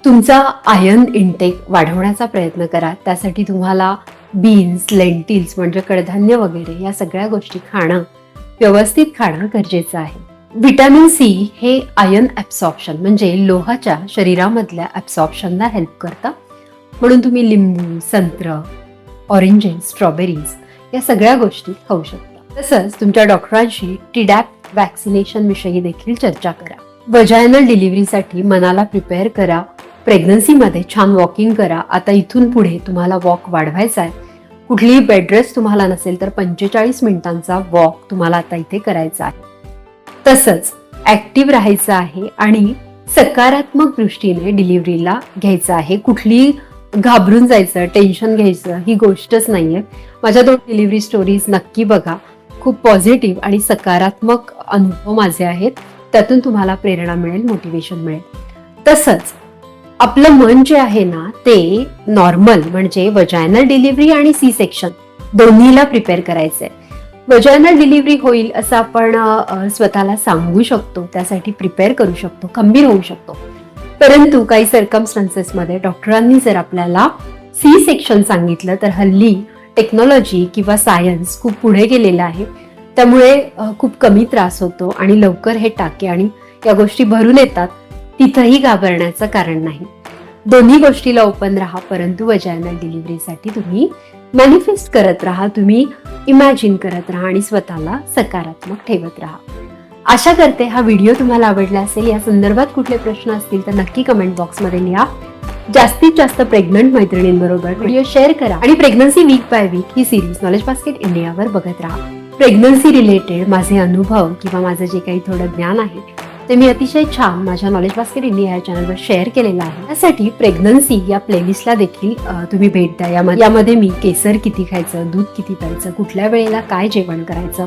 तुमचा iron intake वाढवण्याचा प्रयत्न करा. त्यासाठी तुम्हाला बीन्स, लेंटिल्स म्हणजे कडधान्य वगैरे या सगळ्या गोष्टी खाणं, व्यवस्थित खाणं गरजेचं आहे. व्हिटॅमिन सी हे आयर्न ॲब्सॉर्प्शन म्हणजे लोहाच्या शरीरामधल्या ॲब्सॉर्प्शनला हेल्प करतं. म्हणून तुम्ही लिंबू, संत्र, ऑरेंजेस, स्ट्रॉबेरीज या सगळ्या गोष्टी खाऊ शकता. तसंच तुमच्या डॉक्टरांशी टीडॅप वॅक्सिनेशन विषयी देखील चर्चा करा. वजायनल डिलिव्हरीसाठी मनाला प्रिपेअर करा. प्रेग्नन्सीमध्ये छान वॉकिंग करा. आता इथून पुढे तुम्हाला वॉक वाढवायचा आहे. कुठलीही बेड रेस्ट तुम्हाला नसेल तर 45 मिनिटांचा वॉक तुम्हाला आता इथे करायचा आहे. तसंच ऍक्टिव्ह राहायचं आहे आणि सकारात्मक दृष्टीने डिलिव्हरीला घ्यायचं आहे. कुठली घाबरून जायचं, टेन्शन घ्यायचं ही गोष्टच नाहीये. माझ्या 2 डिलिव्हरी स्टोरीज नक्की बघा. खूप पॉझिटिव्ह आणि सकारात्मक अनुभव माझे आहेत. त्यातून तुम्हाला प्रेरणा मिळेल, मोटिवेशन मिळेल. तसंच आपलं मन जे आहे ना ते नॉर्मल म्हणजे वजायनल डिलिव्हरी आणि सी सेक्शन दोन्हीला प्रिपेअर करायचंय. वजायनल डिलिव्हरी होईल असं आपण स्वतःला सांगू शकतो, त्यासाठी प्रिपेअर करू शकतो, खंबीर होऊ शकतो. परंतु काही सर्कमस्टन्सेसमध्ये डॉक्टरांनी जर आपल्याला सी सेक्शन सांगितलं तर हल्ली टेक्नॉलॉजी किंवा सायन्स खूप पुढे गेलेलं आहे. त्यामुळे खूप कमी त्रास होतो आणि लवकर हे टाके आणि या गोष्टी भरून येतात. तिथंही घाबरण्याचं कारण नाही. दोन्ही गोष्टीला ओपन राहा. परंतु वजायनल डिलिव्हरीसाठी तुम्ही मॅनिफेस्ट करत राहा, तुम्ही इमॅजिन करत राहा आणि स्वतःला सकारात्मक ठेवत राहा. आशा करते हा व्हिडिओ तुम्हाला आवडला असेल. या संदर्भात कुठले प्रश्न असतील तर नक्की कमेंट बॉक्समध्ये लिहा. जास्तीत जास्त प्रेग्नंट मैत्रिणींबरोबर व्हिडिओ शेअर करा आणि प्रेग्नन्सी वीक बाय वीक ही सिरीज नॉलेज बास्केट इंडियावर बघत राहा. प्रेग्नन्सी रिलेटेड माझे अनुभव किंवा माझं जे काही थोडं ज्ञान आहे ते मी अतिशय छान माझ्या नॉलेज बास्केट इंडिया या चॅनलवर शेअर केलेलं आहे. त्यासाठी प्रेग्नन्सी या प्लेलिस्टला देखील तुम्ही भेट द्या. यामध्ये मी केसर किती खायचं, दूध किती प्यायचं, कुठल्या वेळेला काय जेवण करायचं,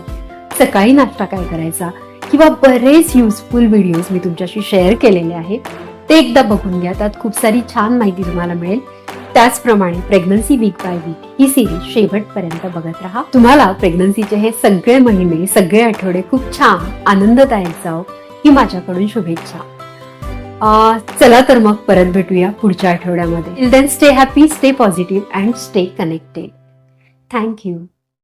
सकाळी नाश्ता काय करायचा किंवा बरेच युजफुल व्हिडिओज मी तुमच्याशी शेअर केलेले आहेत. ते एकदा बघून घ्या. त्यात खूप सारी छान माहिती तुम्हाला मिळेल. त्याचप्रमाणे प्रेग्नन्सी वीक बाय वीक ही सिरीज शेवटपर्यंत बघत राहा. तुम्हाला प्रेग्नन्सीचे हे सगळे महिने, सगळे आठवडे खूप छान आनंददायक जावो ही माझ्याकडून शुभेच्छा. चला तर मग परत भेटूया पुढच्या आठवड्यामध्ये. Till then stay happy, stay positive and stay connected. Thank you.